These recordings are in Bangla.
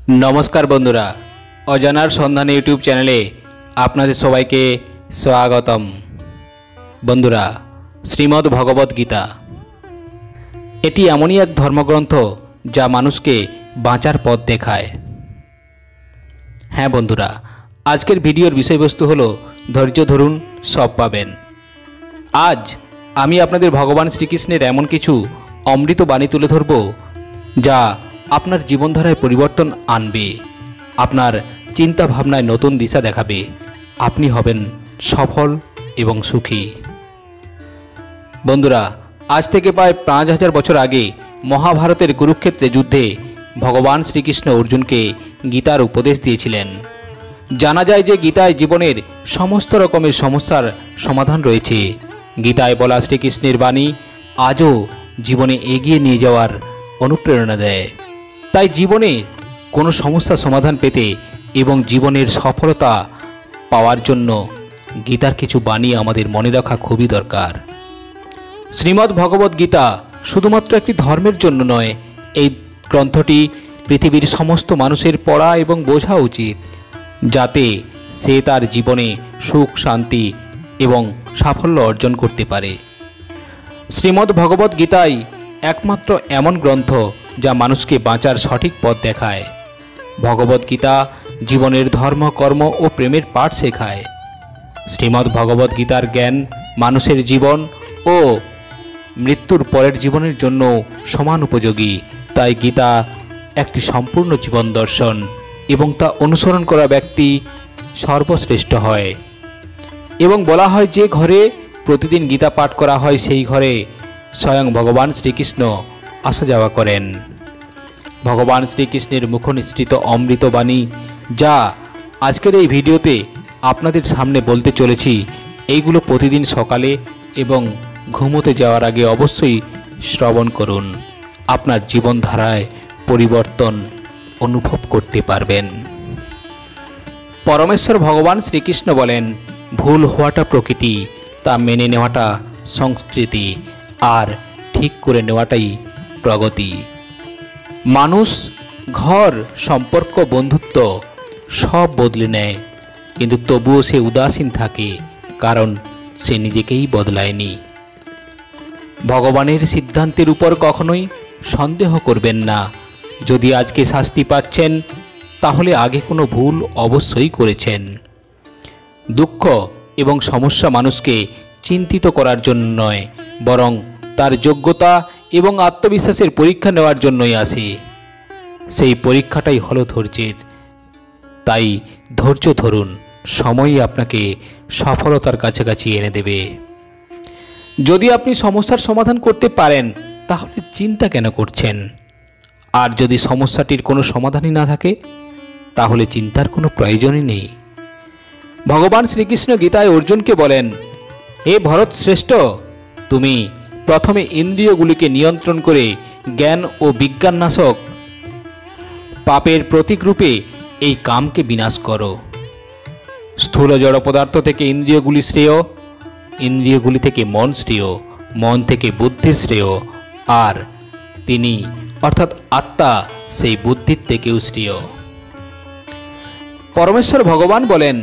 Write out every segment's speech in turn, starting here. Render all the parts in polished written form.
नमस्कार बंधुरा अजानार सन्धान यूट्यूब चैनेले आपनादेर सबाइके स्वागतम। बंधुरा श्रीमद् भगवत गीता एटी एमनई एक धर्मग्रंथ जा मानुषके बाँचार पथ देखाय। हाँ बंधुरा आजकेर भिडियोर विषयबस्तु हलो धैर्य धरुन सब पाबेन। आज आमी आपनादेर भगवान श्रीकृष्णेर एमन किछु अमृत बाणी तुले धरब जा आपनार जीवनधाराय परिवर्तन आनबे, आपनार चिंता भावनाय नतून दिशा देखाबे, आपनी हबेन सफल एवं सुखी। बंधुरा आज थेके प्राय 5000 बछर आगे महाभारतेर कुरुक्षेत्रे युद्धे भगवान श्रीकृष्ण अर्जुन के गीतार उपदेश दिएछिलेन। जाना जाय जे गीताय जीवनेर समस्त रकमेर समस्यार समाधान रयेछे। गीताय बला श्रीकृष्णेर बाणी आजो जीवने एगिए निये जाওয়ার अनुप्रेरणा देय। ताई जीवने कोनो समस्या समाधान पेते एवं जीवनेर सफलता पाওয়ার जन्य गीतार किछु बाणी आमादेर मने राखा खूबই दरकार। श्रीमद् भगवत गीता शुधुमात्र एकटी धर्मेर जन्य नय, এই ग्रंथटी पृथिवीर समस्त मानुषेर पढ़ा एवं बोझा उचित जाते से तार जीवने सुख शांति एवं साफल्य अर्जन करते पारे। श्रीमद् भगवत गीताई एकमात्र एमन ग्रंथ जा मानुषके बाँचार सठिक पथ देखाय। भगवत गीता जीवनेर धर्म कर्म और प्रेमेर पाठ शेखाय। श्रीमद् भगवत गीतार ज्ञान मानुषेर जीवन और मृत्युर परेर जीवनेर जन्य समान उपयोगी। ताई गीता एकटी सम्पूर्ण जीवन दर्शन एवं ता अनुसरण करा व्यक्ति सर्वश्रेष्ठ हय। एवं बला हय जे घरे प्रतिदिन गीता पाठ करा हय सेई घरे स्वयं भगवान श्रीकृष्ण आसा जावा करें। भगवान श्रीकृष्णेर मुखनिसृत अमृत बाणी जा आजकेर এই ভিডিওতে আপনাদের সামনে বলতে চলেছি, এইগুলো প্রতিদিন সকালে এবং ঘুমোতে যাওয়ার আগে অবশ্যই শ্রবণ করুন। আপনার জীবনধারায় পরিবর্তন অনুভব করতে পারবেন। পরমেশ্বর ভগবান শ্রীকৃষ্ণ বলেন, ভুল হওয়াটা প্রকৃতি, তা মেনে নেওয়াটা সংস্কৃতি আর ঠিক করে নেওয়াটাই प्रगति। मानुष घर सम्पर्क बंधुत्व सब बदले नेय, किन्तु तबुओ से उदासीन थाके कारण से निजेकेई बदलायनि। भगवानेर सिद्धान्तेर उपर कखनोई सन्देह करबेन ना। यदि आजके शास्ति पाচ্ছেন ताहले आगे कोनो भूल अवश्यई करेছেন। दुःख एवं समस्या मानुषके चिंतित करार जन्य नय, बरং तार योग्यता एवं आत्मविश्वासेर परीक्षा नेওয়ার জন্যই আসে। সেই পরীক্ষাটাই হলো ধৈর্যের। তাই ধৈর্য ধরুন, সময়ই আপনাকে সফলতার কাছাকাছি এনে দেবে। যদি আপনি সমস্যার সমাধান করতে পারেন তাহলে চিন্তা কেন করছেন? আর যদি সমস্যাটির কোনো সমাধানই না থাকে তাহলে চিন্তার কোনো প্রয়োজনই নেই। ভগবান শ্রীকৃষ্ণ গীতায় অর্জুনকে বলেন, হে ভরত শ্রেষ্ঠ, তুমি प्रथमे इंद्रियगुलिके नियंत्रण करे ज्ञान और विज्ञान नाशक पापेर प्रतीक रूपे এই কামকে বিনাশ করো। স্থূল জড় পদার্থ থেকে ইন্দ্রিয়গুলি শ্রেয়, ইন্দ্রিয়গুলি থেকে মন শ্রেয়, মন থেকে বুদ্ধির শ্রেয়, আর তিনি অর্থাৎ আত্মা সেই বুদ্ধির থেকেও শ্রেয়। পরমেশ্বর ভগবান বলেন,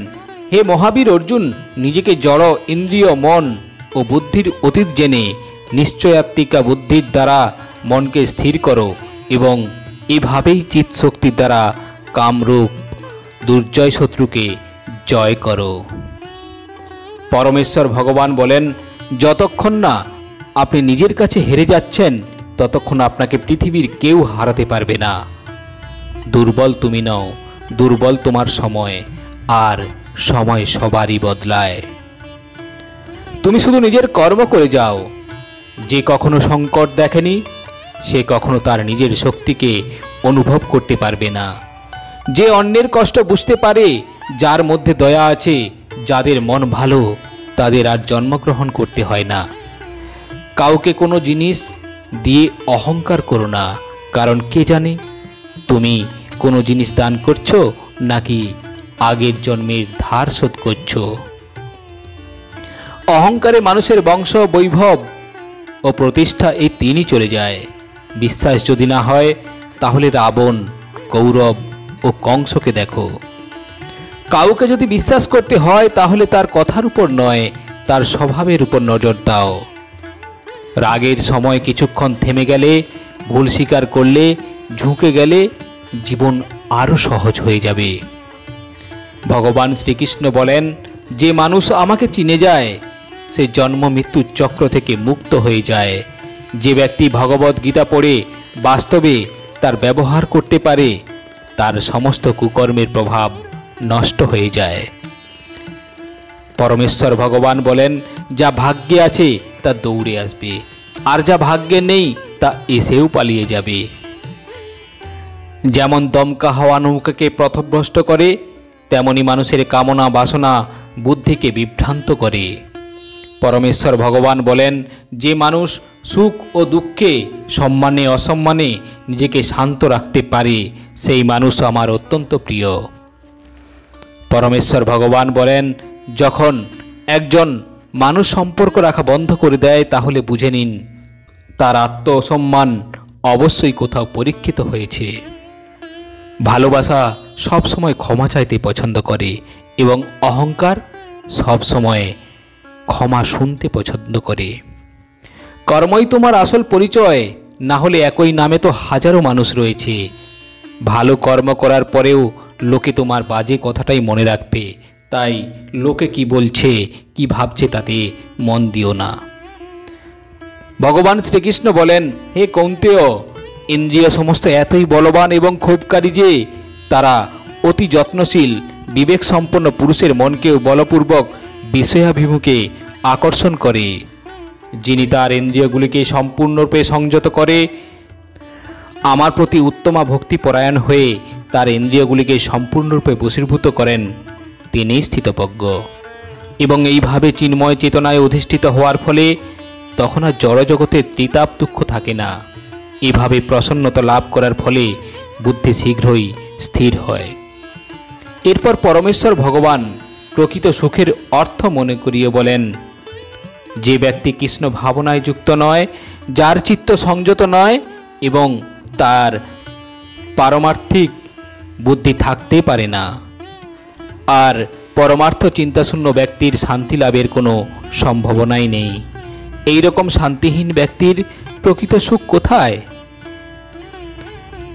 হে মহাবীর অর্জুন, নিজেকে জড় ইন্দ্রিয় মন ও বুদ্ধির অতীত জেনে निश्चयात्मिका बुद्धिर द्वारा मन के स्थिर करो एवं एभावेई चित्त शक्तिर द्वारा कामरूप दुर्जय शत्रु के जय करो। परमेश्वर भगवान बोलें, যতক্ষণ না আপনি নিজের কাছে হেরে যাচ্ছেন ততক্ষণ আপনাকে পৃথিবীর কেউ হারাতে পারবে না। দুর্বল তুমি নও, দুর্বল তোমার সময়, আর সময় সবারই বদলায়। তুমি শুধু নিজের কর্ম করে যাও। যে কখনো সংকট দেখেনি সে কখনো তার নিজের শক্তিকে অনুভব করতে পারবে না। যে অন্যের কষ্ট বুঝতে পারে, যার মধ্যে দয়া আছে, যাদের মন ভালো, তাদের আর জন্মগ্রহণ করতে হয় না। কাউকে কোনো জিনিস দিয়ে অহংকার করো না, কারণ কে জানে তুমি কোনো জিনিস দান করছো নাকি আগের জন্মের ধার শোধ করছো। অহংকারে মানুষের বংশ বৈভব ও প্রতিষ্ঠা এই তিনই চলে যায়। বিশ্বাস যদি না হয় তাহলে রাবণ, কৌরব ও কংসকে দেখো। কাউকে যদি বিশ্বাস করতে হয় তাহলে তার কথার উপর নয়, তার স্বভাবের উপর নজর দাও। রাগের সময় কিছুক্ষণ থেমে গেলে, ভুল স্বীকার করলে, ঝুঁকে গেলে জীবন আরও সহজ হয়ে যাবে। ভগবান শ্রীকৃষ্ণ বলেন, যে মানুষ আমাকে চিনে যায় সে জন্ম মৃত্যুর চক্র থেকে মুক্ত হয়ে যায়। যে ব্যক্তি ভগবদ গীতা পড়ে বাস্তবে তার ব্যবহার করতে পারে তার সমস্ত কুকর্মের প্রভাব নষ্ট হয়ে যায়। পরমেশ্বর ভগবান বলেন, যা ভাগ্যে আছে তা দৌড়ে আসবে, আর যা ভাগ্যে নেই তা এসেও পালিয়ে যাবে। যেমন দমকা হাওয়া নৌকাকে পথভ্রষ্ট করে, তেমনি মানুষের কামনা বাসনা বুদ্ধিকে বিভ্রান্ত করে। পরমেশ্বর ভগবান বলেন, যে মানুষ সুখ ও দুঃখে, সম্মানে অসম্মানে নিজেকে শান্ত রাখতে পারে সেই মানুষ আমার অত্যন্ত প্রিয়। পরমেশ্বর ভগবান বলেন, যখন একজন মানুষ সম্পর্ক রাখা বন্ধ করে দেয় তাহলে বুঝে নিন তার আত্মসম্মান অবশ্যই কোথাও পরীক্ষিত হয়েছে। ভালোবাসা সবসময় ক্ষমা চাইতে পছন্দ করে এবং অহংকার সবসময় ক্ষমা শুনতে পছন্দ করে। কর্মই তোমার আসল পরিচয়, না হলে একই নামে তো হাজারো মানুষ রয়েছে। ভালো কর্ম করার পরেও লোকে তোমার বাজে কথাটাই মনে রাখবে, তাই লোকে কি বলছে কি ভাবছে তাতে মন দিও না। ভগবান শ্রীকৃষ্ণ বলেন, হে কৌন্তেয়, ইন্দ্রিয় সমস্ত এতই বলবান এবং ক্ষোভকারী যে তারা অতি যত্নশীল বিবেক সম্পন্ন পুরুষের মনকেও বলপূর্বক বিষয়াভিমুখে আকর্ষণ করে। যিনি তার ইন্দ্রিয়গুলিকে সম্পূর্ণরূপে সংযত করে, আমার প্রতি উত্তমা ভক্তিপরায়ণ হয়ে তার ইন্দ্রিয়গুলিকে সম্পূর্ণরূপে বশীভূত করেন, তিনিই স্থিতপ্রজ্ঞ। এবং এইভাবে চিন্ময় চেতনায় অধিষ্ঠিত হওয়ার ফলে তখন আর জড়জগতের ত্রিতাপ দুঃখ থাকে না। এভাবে প্রসন্নতা লাভ করার ফলে বুদ্ধি শীঘ্রই স্থির হয়। এরপর পরমেশ্বর ভগবান প্রকৃত সুখের অর্থ মনে করিয়ে বলেন, যে ব্যক্তি কৃষ্ণ ভাবনায় যুক্ত নয়, যার চিত্ত সংযত নয় এবং তার পারমার্থিক বুদ্ধি থাকতে পারে না, আর পরমার্থ চিন্তাশূন্য ব্যক্তির শান্তি লাভের কোনো সম্ভাবনাই নেই। এই রকম শান্তিহীন ব্যক্তির প্রকৃত সুখ কোথায়?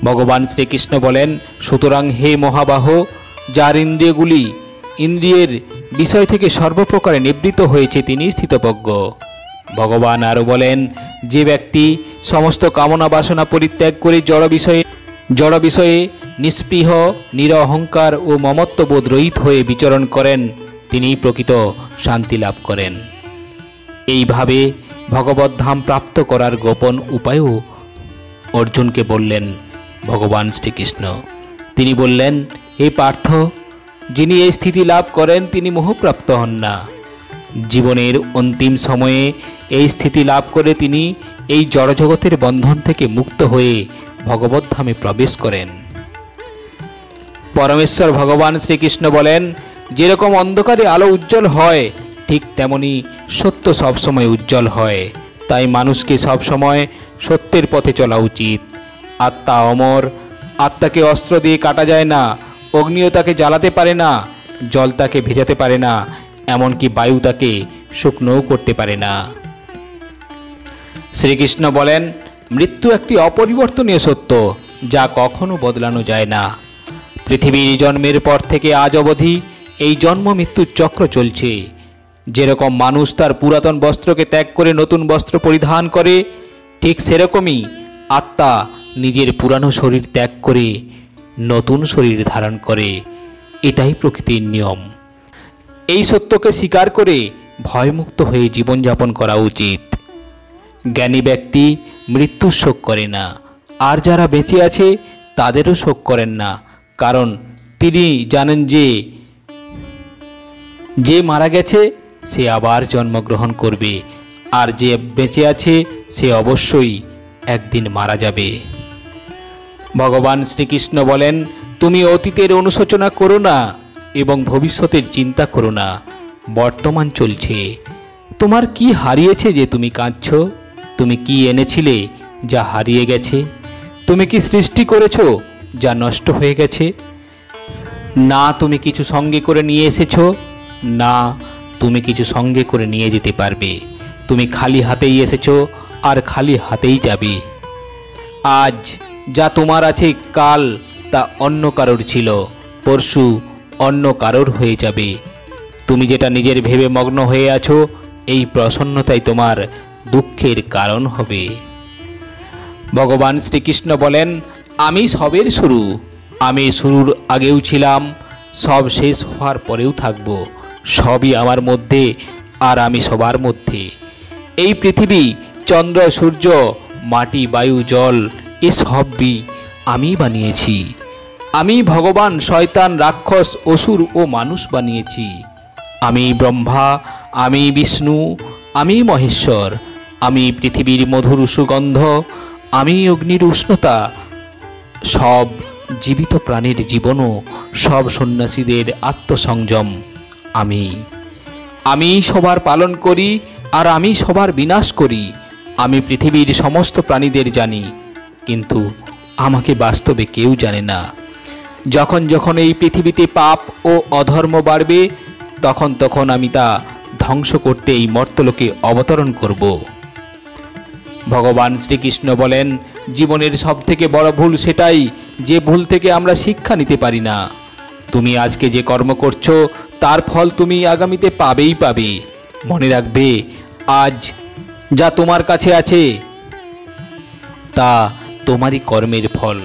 ভগবান শ্রীকৃষ্ণ বলেন, সুতরাং হে মহাবাহ, যার ইন্দ্রিয়গুলি ইন্দ্রিয়ের বিষয় থেকে সর্বপ্রকারে নিবৃত্ত হয়েছে তিনি স্থিতপ্রজ্ঞ। ভগবান আরও বলেন, যে ব্যক্তি সমস্ত কামনা বাসনা পরিত্যাগ করে জড় বিষয়ে নিস্পৃহ, নিরহংকার ও মমত্ববোধ রহিত হয়ে বিচরণ করেন তিনি প্রকৃত শান্তি লাভ করেন। এইভাবে ভগবদ্ধাম প্রাপ্ত করার গোপন উপায়ও অর্জুনকে বললেন ভগবান শ্রীকৃষ্ণ। তিনি বললেন, হে পার্থ, যিনি এই স্থিতি লাভ করেন তিনি মোহপ্রাপ্ত হন না। জীবনের অন্তিম সময়ে এই স্থিতি লাভ করে তিনি এই জড়জগতের বন্ধন থেকে মুক্ত হয়ে ভগবদ্ধামে প্রবেশ করেন। পরমেশ্বর ভগবান শ্রীকৃষ্ণ বলেন, যেরকম অন্ধকারে আলো উজ্জ্বল হয় ঠিক তেমনি সত্য সবসময় উজ্জ্বল হয়। তাই মানুষকে সবসময় সত্যের পথে চলা উচিত। আত্মা অমর, আত্মাকে অস্ত্র দিয়ে কাটা যায় না, অগ্নিও তাকে জ্বালাতে পারে না, জল তাকে ভেজাতে পারে না, এমনকি বায়ু তাকে শুকনোও করতে পারে না। শ্রীকৃষ্ণ বলেন, মৃত্যু একটি অপরিবর্তনীয় সত্য যা কখনো বদলানো যায় না। পৃথিবীর জন্মের পর থেকে আজ অবধি এই জন্ম মৃত্যুর চক্র চলছে। যেরকম মানুষ তার পুরাতন বস্ত্রকে ত্যাগ করে নতুন বস্ত্র পরিধান করে, ঠিক সেরকমই আত্মা নিজের পুরানো শরীর ত্যাগ করে নতুন শরীর ধারণ করে। এটাই প্রকৃতির নিয়ম। এই সত্যকে স্বীকার করে ভয়মুক্ত হয়ে জীবনযাপন করা উচিত। জ্ঞানী ব্যক্তি মৃত্যুর শোক করে না, আর যারা বেঁচে আছে তাদেরও শোক করেন না, কারণ তিনি জানেন যে মারা গেছে সে আবার জন্মগ্রহণ করবে, আর যে বেঁচে আছে সে অবশ্যই একদিন মারা যাবে। ভগবান শ্রীকৃষ্ণ বলেন, তুমি অতীতের অনুশোচনা করো না এবং ভবিষ্যতের চিন্তা করো না। বর্তমান চলছে। তোমার কি হারিয়েছে যে তুমি কাঁদছ? তুমি কি এনেছিলে যা হারিয়ে গেছে? তুমি কি সৃষ্টি করেছ যা নষ্ট হয়ে গেছে? না তুমি কিছু সঙ্গে করে নিয়ে এসেছো, না তুমি কিছু সঙ্গে করে নিয়ে যেতে পারবে। তুমি খালি হাতেই এসেছো আর খালি হাতেই যাবে। আজ যা তোমার আছে কাল তা অন্য কারোর ছিল, পরশু অন্য কারোর হয়ে যাবে। তুমি যেটা নিজের ভেবে মগ্ন হয়ে আছো, এই প্রসন্নতাই তোমার দুঃখের কারণ হবে। ভগবান শ্রীকৃষ্ণ বলেন, আমি সবের শুরু, আমি শুরুর আগেও ছিলাম, সব শেষ হওয়ার পরেও থাকব। সবই আমার মধ্যে আর আমি সবার মধ্যে। এই পৃথিবী, চন্দ্র, সূর্য, মাটি, বায়ু, জল এসবই আমি বানিয়েছি। আমি ভগবান, শয়তান, রাক্ষস, অসুর ও মানুষ বানিয়েছি। আমি ব্রহ্মা, আমি বিষ্ণু, আমি মহেশ্বর, আমি পৃথিবীর মধুর সুগন্ধ, আমি অগ্নির উষ্ণতা, সব জীবিত প্রাণীর জীবনও, সব সন্ন্যাসীদের আত্মসংযম। আমি সবার পালন করি আর আমি সবার বিনাশ করি। আমি পৃথিবীর সমস্ত প্রাণীদের জানি, কিন্তু আমাকে বাস্তবে কেউ জানে না। যখন যখন এই পৃথিবীতে পাপ ও অধর্ম বাড়বে, তখন তখন আমি তা ধ্বংস করতে এই মর্তলোকে অবতরণ করব। ভগবান শ্রীকৃষ্ণ বলেন, জীবনের সবথেকে বড় ভুল সেটাই যে ভুল থেকে আমরা শিক্ষা নিতে পারি না। তুমি আজকে যে কর্ম করছো তার ফল তুমি আগামীতে পাবেই পাবে। মনে রাখবে, আজ যা তোমার কাছে আছে তা তোমারই কর্মের ফল।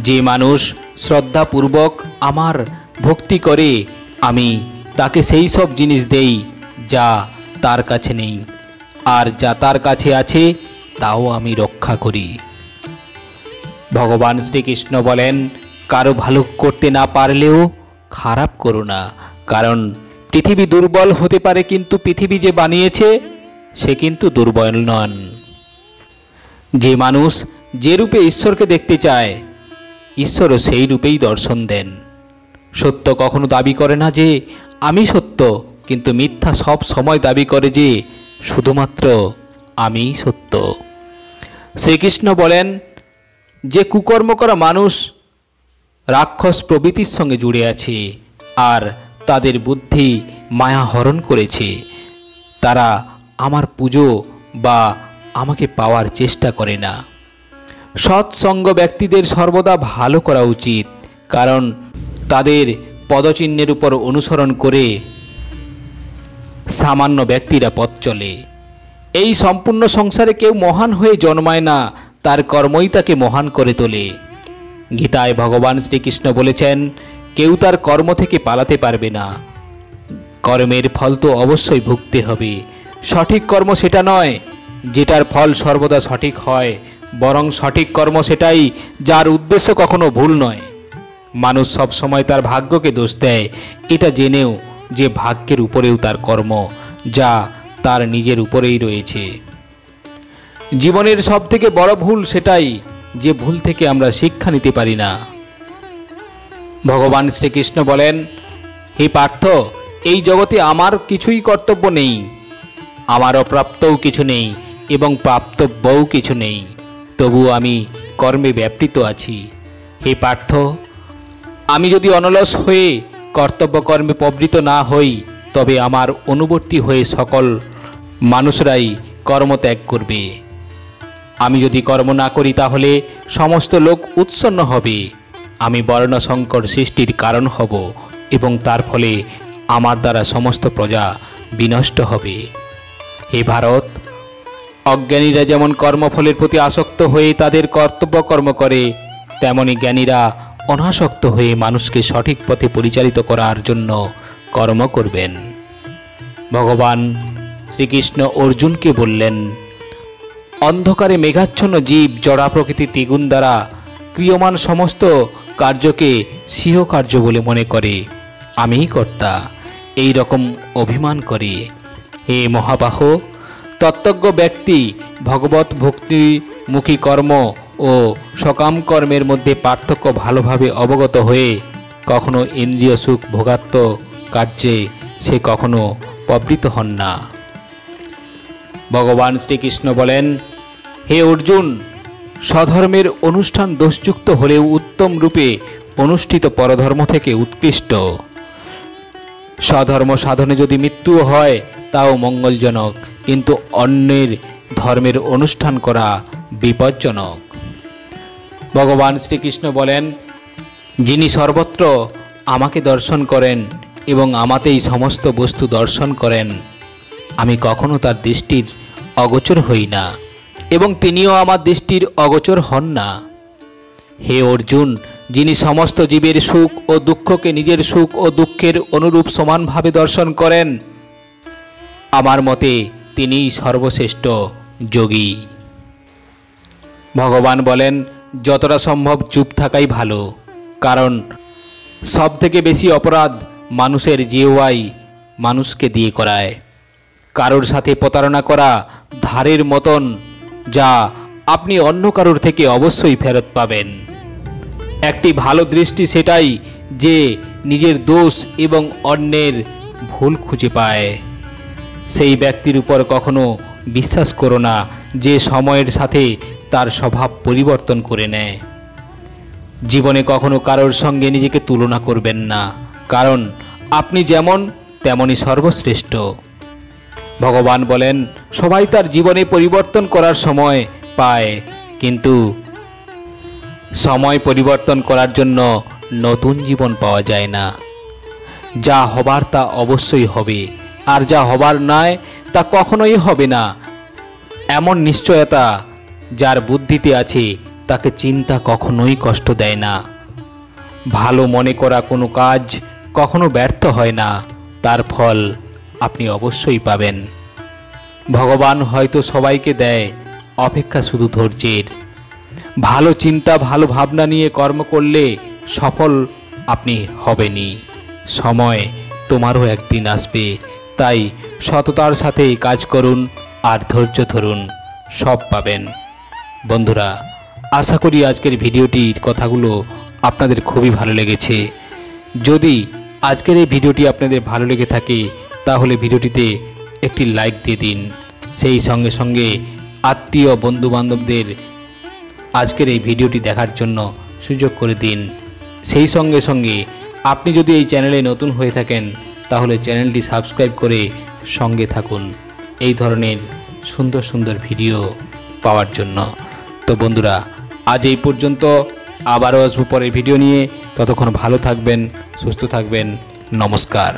যে মানুষ শ্রদ্ধাপূর্বক আমার ভক্তি করে, আমি তাকে সেই সব জিনিস দেই যা তার কাছে নেই, আর যা তার কাছে আছে তাও আমি রক্ষা করি। ভগবান শ্রীকৃষ্ণ বলেন, কারো ভালো করতে না পারলেও খারাপ করো না, কারণ পৃথিবী দুর্বল হতে পারে, কিন্তু পৃথিবী যে বানিয়েছে সে কিন্তু দুর্বল নন। যে মানুষ যে রূপে ঈশ্বরকে দেখতে চায়, ঈশ্বরও সেই রূপেই দর্শন দেন। সত্য কখনো দাবি করে না যে আমি সত্য, কিন্তু মিথ্যা সব সময় দাবি করে যে শুধুমাত্র আমিই সত্য। শ্রীকৃষ্ণ বলেন, যে কুকর্ম করা মানুষ রাক্ষস প্রভৃতির সঙ্গে জুড়ে আছে আর তাদের বুদ্ধি মায়া হরণ করেছে, তারা আমার পুজো বা আমাকে পাওয়ার চেষ্টা করে না। সৎসঙ্গ ব্যক্তিদের সর্বদা ভালো করা উচিত, কারণ তাদের পদচিহ্নের উপর অনুসরণ করে সামান্য ব্যক্তিরা পথ চলে। এই সম্পূর্ণ সংসারে কেউ মহান হয়ে জন্মায় না, তার কর্মই তাকে মহান করে তোলে। গীতায় ভগবান শ্রীকৃষ্ণ বলেছেন, কেউ তার কর্ম থেকে পালাতে পারবে না। কর্মের ফল তো অবশ্যই ভুগতে হবে। সঠিক কর্ম সেটা নয় যেটার ফল সর্বদা সঠিক হয়, বরং সঠিক কর্ম সেটাই যার উদ্দেশ্য কখনো ভুল নয়। মানুষ সব সময় তার ভাগ্যকে দোষ দেয়, এটা জেনেও যে ভাগ্যের উপরেও তার কর্ম, যা তার নিজের উপরেই রয়েছে। জীবনের সবথেকে বড় ভুল সেটাই যে ভুল থেকে আমরা শিক্ষা নিতে পারি না। ভগবান শ্রীকৃষ্ণ বলেন, হে পার্থ, এই জগতে আমার কিছুই কর্তব্য নেই, আমার অপ্রাপ্তও কিছু নেই এবং প্রাপ্তব্যও কিছু নেই, তবু আমি কর্মে ব্যাপৃত আছি। হে পার্থ, আমি যদি অনলস হয়ে কর্তব্য কর্মে প্রবৃত্ত না হই, তবে আমার অনুবর্তী হয়ে সকল মানুষরাই কর্মত্যাগ করবে। আমি যদি কর্ম না করি তাহলে সমস্ত লোক উৎসন্ন হবে, আমি বর্ণসংকর সৃষ্টির কারণ হব এবং তার ফলে আমার দ্বারা সমস্ত প্রজা বিনষ্ট হবে। হে ভারত, অজ্ঞানীরা যেমন কর্মফলের প্রতি আসক্ত হয়ে তাদের কর্তব্য কর্ম করে, তেমনি জ্ঞানীরা অনাসক্ত হয়ে মানুষকে সঠিক পথে পরিচালিত করার জন্য কর্ম করবেন। ভগবান শ্রীকৃষ্ণ অর্জুনকে বললেন, অন্ধকারে মেঘাচ্ছন্ন জীব জড়া প্রকৃতি ত্রিগুণ দ্বারা ক্রিয়মান সমস্ত কার্যকে স্বীয় কার্য বলে মনে করে, আমিই কর্তা, এই রকম অভিমান করে। হে মহাবাহ, তত্ত্বজ্ঞ ব্যক্তি ভগবত ভক্তিমুখী কর্ম ও সকাম কর্মের মধ্যে পার্থক্য ভালোভাবে অবগত হয়ে কখনো ইন্দ্রিয় সুখ ভোগাত্ম কার্যে সে কখনো প্রবৃত্ত হন না। ভগবান শ্রীকৃষ্ণ বলেন, হে অর্জুন, স্বধর্মের অনুষ্ঠান দোষযুক্ত হলেও উত্তম রূপে অনুষ্ঠিত পরধর্ম থেকে উৎকৃষ্ট। স্বধর্ম সাধনে যদি মৃত্যুও হয় তাও মঙ্গলজনক, কিন্তু অন্যের ধর্মের অনুষ্ঠান করা বিপজ্জনক। ভগবান শ্রীকৃষ্ণ বলেন, যিনি সর্বত্র আমাকে দর্শন করেন এবং আমাতেই সমস্ত বস্তু দর্শন করেন, আমি কখনো তার দৃষ্টির অগোচর হই না এবং তিনিও আমার দৃষ্টির অগোচর হন না। হে অর্জুন, যিনি সমস্ত জীবের সুখ ও দুঃখকে নিজের সুখ ও দুঃখের অনুরূপ সমানভাবে দর্শন করেন, আমার মতে তিনিই সর্বশ্রেষ্ঠ যোগী। ভগবান বলেন, যতটা সম্ভব চুপ থাকাই ভালো, কারণ সব থেকে বেশি অপরাধ মানুষের জিহ্বাই মানুষকে দিয়ে করায়। কারোর সাথে প্রতারণা করা ধারের মতন, যা আপনি অন্য কারোর থেকে অবশ্যই ফেরত পাবেন। একটি ভালো দৃষ্টি সেটাই যে নিজের দোষ এবং অন্যের ভুল খুঁজে পায়। সেই ব্যক্তির উপর কখনো বিশ্বাস করো না যে সময়ের সাথে তার স্বভাব পরিবর্তন করে নেয়। জীবনে কখনো কারোর সঙ্গে নিজেকে তুলনা করবেন না, কারণ আপনি যেমন তেমনই সর্বশ্রেষ্ঠ। ভগবান বলেন, সবাই তার জীবনে পরিবর্তন করার সময় পায়, কিন্তু সময় পরিবর্তন করার জন্য নতুন জীবন পাওয়া যায় না। যা হবার তা অবশ্যই হবে, আর যা হবার নয় তা কখনোই হবে না। এমন নিশ্চয়তা যার বুদ্ধিতে আছে তাকে চিন্তা কখনোই কষ্ট দেয় না। ভালো মনে করা কোনো কাজ কখনো ব্যর্থ হয় না, তার ফল আপনি অবশ্যই পাবেন। ভগবান হয়তো সবাইকে দেয়, অপেক্ষা শুধু ধৈর্যের। ভালো চিন্তা ভালো ভাবনা নিয়ে কর্ম করলে সফল আপনি হবেনই। সময় তোমারও একদিন আসবে, তাই সততার সাথে কাজ করুন আর ধৈর্য ধরুন, সব পাবেন। বন্ধুরা, আশা করি আজকের ভিডিওটির কথাগুলো আপনাদের খুবই ভালো লেগেছে। যদি আজকের এই ভিডিওটি আপনাদের ভালো লেগে থাকে তাহলে ভিডিওটিতে একটি লাইক দিয়ে দিন। সেই সঙ্গে সঙ্গে আত্মীয় বন্ধুবান্ধবদের আজকের এই ভিডিওটি দেখার জন্য সুযোগ করে দিন। সেই সঙ্গে সঙ্গে আপনি যদি এই চ্যানেলে নতুন হয়ে থাকেন তাহলে চ্যানেলটি সাবস্ক্রাইব করে সঙ্গে থাকুন এই ধরনের সুন্দর সুন্দর ভিডিও পাওয়ার জন্য। তো বন্ধুরা, আজ এই পর্যন্ত, আবারও আসবো পরের ভিডিও নিয়ে। ততক্ষণ ভালো থাকবেন, সুস্থ থাকবেন। নমস্কার।